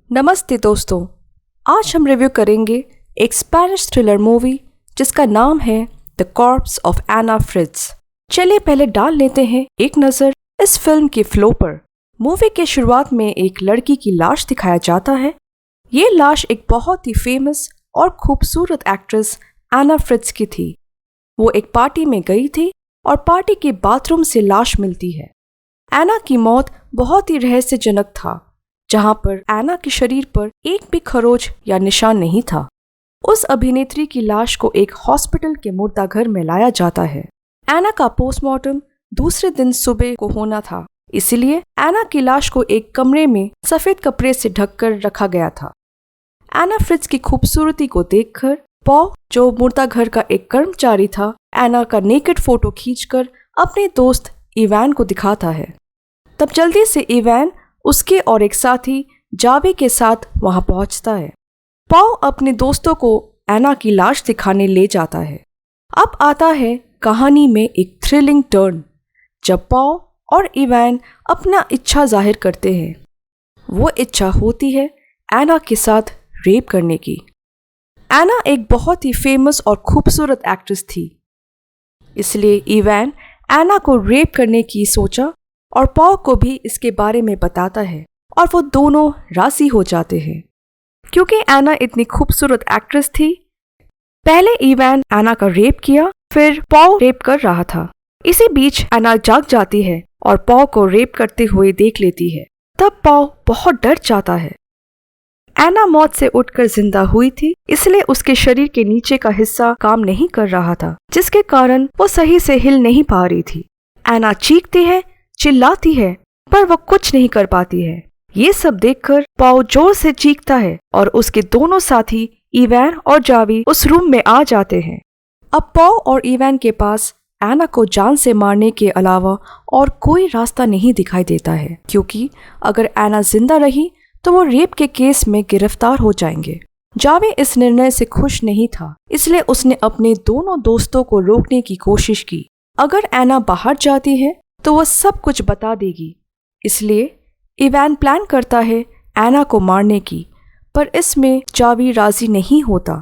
नमस्ते दोस्तों। आज हम रिव्यू करेंगे एक स्पेनिश थ्रिलर मूवी जिसका नाम है the corpse of Anna Fritz. चलिए पहले डाल लेते हैं एक नज़र इस फिल्म के फ्लो पर। मूवी के शुरुआत में एक लड़की की लाश दिखाया जाता है। ये लाश एक बहुत ही फेमस और खूबसूरत एक्ट्रेस एना फ्रिट्ज की थी। वो एक पार्टी में गई थी और पार्टी के बाथरूम से लाश मिलती है। एना की मौत बहुत ही रहस्यजनक था, जहां पर एना के शरीर पर एक भी खरोच या निशान नहीं था। उस अभिनेत्री की लाश को एक हॉस्पिटल के मुर्दाघर में लाया जाता है। एना का पोस्टमार्टम दूसरे दिन सुबह को होना था, इसलिए एना की लाश को एक कमरे में सफेद कपड़े से ढककर रखा गया था। एना फ्रिट्ज की खूबसूरती को देखकर पॉल, जो मुर्दाघर का एक कर्मचारी था, एना का नेकेड फोटो खींचकर अपने दोस्त इवान को दिखाता है। तब जल्दी से इवान उसके और एक साथी जावी के साथ वहां पहुंचता है। पॉल अपने दोस्तों को एना की लाश दिखाने ले जाता है। अब आता है कहानी में एक थ्रिलिंग टर्न, जब पॉल और इवान अपना इच्छा जाहिर करते हैं। वो इच्छा होती है एना के साथ रेप करने की। एना एक बहुत ही फेमस और खूबसूरत एक्ट्रेस थी, इसलिए इवान एना को रेप करने की सोचा और पॉल को भी इसके बारे में बताता है और वो दोनों राजी हो जाते हैं। क्योंकि एना इतनी खूबसूरत एक्ट्रेस थी, पहले इवान एना का रेप किया, फिर पॉल रेप कर रहा था। इसी बीच एना जाग जाती है और पॉल को रेप करते हुए देख लेती है। तब पॉल बहुत डर जाता है। एना मौत से उठकर जिंदा हुई थी, इसलिए उसके शरीर के नीचे का हिस्सा काम नहीं कर रहा था, जिसके कारण वो सही से हिल नहीं पा रही थी। एना चीखती है, चिल्लाती है, पर वो कुछ नहीं कर पाती है। ये सब देखकर पॉल जोर से चीखता है और उसके दोनों साथी इवान और जावी उस रूम में आ जाते हैं। अब पॉल और इवान के पास एना को जान से मारने के अलावा और कोई रास्ता नहीं दिखाई देता है, क्योंकि अगर एना जिंदा रही तो वो रेप के केस में गिरफ्तार हो जाएंगे। जावी इस निर्णय से खुश नहीं था, इसलिए उसने अपने दोनों दोस्तों को रोकने की कोशिश की। अगर एना बाहर जाती है तो वह सब कुछ बता देगी, इसलिए इवान प्लान करता है एना को मारने की, पर इसमें जावी राजी नहीं होता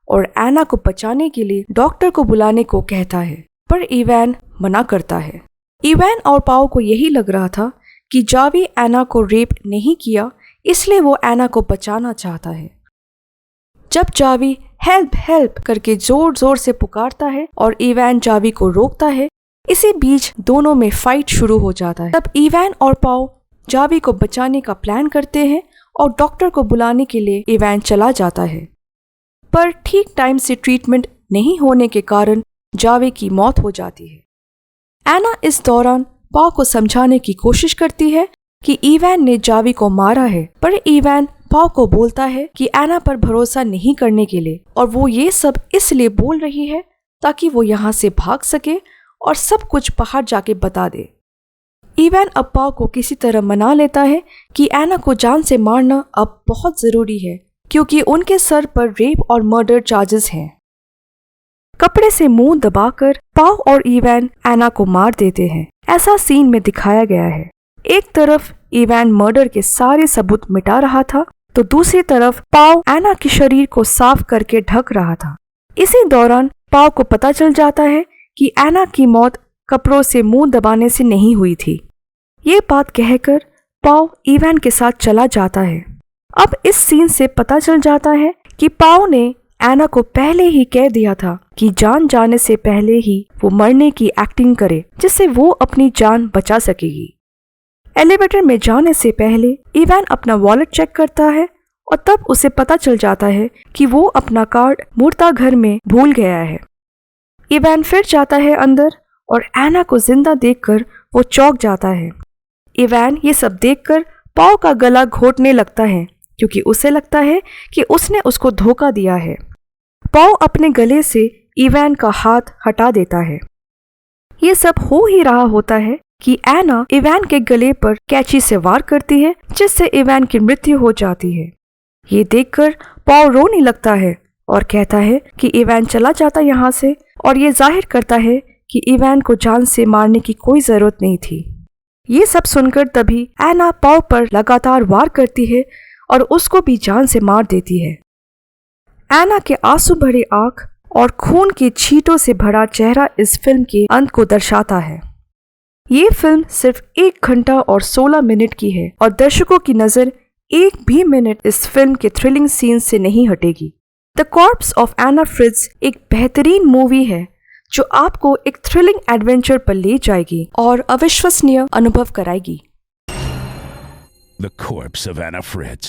और एना को बचाने के लिए डॉक्टर को बुलाने को कहता है, पर इवान मना करता है। इवान और पॉल को यही लग रहा था कि जावी एना को रेप नहीं किया, इसलिए वो एना को बचाना चाहता है। जब जावी हेल्प हेल्प करके जोर जोर से पुकारता है और इवान जावी को रोकता है, इसी बीच दोनों में फाइट शुरू हो जाता है। तब इवान और पॉल जावी को बचाने का प्लान करते हैं और डॉक्टर को बुलाने के लिए इवान चला जाता है, पर ठीक टाइम से ट्रीटमेंट नहीं होने के कारण जावी की मौत हो जाती है। एना इस दौरान पॉल को समझाने की कोशिश करती है कि इवान ने जावी को मारा है, पर इवान पॉल को बोलता है कि एना पर भरोसा नहीं करने के लिए, और वो ये सब इसलिए बोल रही है ताकि वो यहाँ से भाग सके और सब कुछ बाहर जाके बता दे। इवान अब पॉल को किसी तरह मना लेता है कि एना को जान से मारना अब बहुत जरूरी है, क्योंकि उनके सर पर रेप और मर्डर चार्जेस हैं। कपड़े से मुंह दबाकर पॉल और इवान एना को मार देते हैं। ऐसा सीन में दिखाया गया है। एक तरफ इवान मर्डर के सारे सबूत मिटा रहा था, तो दूसरी तरफ पॉल एना के शरीर को साफ करके ढक रहा था। इसी दौरान पॉल को पता चल जाता है कि एना की मौत कपड़ों से मुंह दबाने से नहीं हुई थी। ये बात कहकर पॉल इवान के साथ चला जाता है। अब इस सीन से पता चल जाता है कि पॉल ने एना को पहले ही कह दिया था कि जान जाने से पहले ही वो मरने की एक्टिंग करे, जिससे वो अपनी जान बचा सकेगी। एलिवेटर में जाने से पहले इवान अपना वॉलेट चेक करता है और तब उसे पता चल जाता है कि वो अपना कार्ड मुर्दाघर में भूल गया है। इवान फिर जाता है अंदर और एना को जिंदा देखकर वो चौंक जाता है। इवान ये सब देखकर पॉल का गला घोटने लगता है, क्योंकि उसे लगता है कि उसने उसको धोखा दिया है। पॉल अपने गले से इवान का हाथ हटा देता है। ये सब हो ही रहा होता है कि एना इवान के गले पर कैंची से वार करती है, जिससे इवान की मृत्यु हो जाती है। ये देखकर पॉल रोने लगता है और कहता है कि इवान चला जाता यहाँ से, और ये जाहिर करता है कि इवान को जान से मारने की कोई जरूरत नहीं थी। ये सब सुनकर तभी एना पॉल पर लगातार वार करती है और उसको भी जान से मार देती है। एना के आंसू भरे आंख और खून के छींटों से भरा चेहरा इस फिल्म के अंत को दर्शाता है। ये फिल्म सिर्फ 1 घंटा और 16 मिनट की है और दर्शकों की नज़र एक भी मिनट इस फिल्म के थ्रिलिंग सीन से नहीं हटेगी। The corpse of Anna Fritz एक बेहतरीन मूवी है जो आपको एक थ्रिलिंग एडवेंचर पर ले जाएगी और अविश्वसनीय अनुभव कराएगी। The Corpse of Anna Fritz.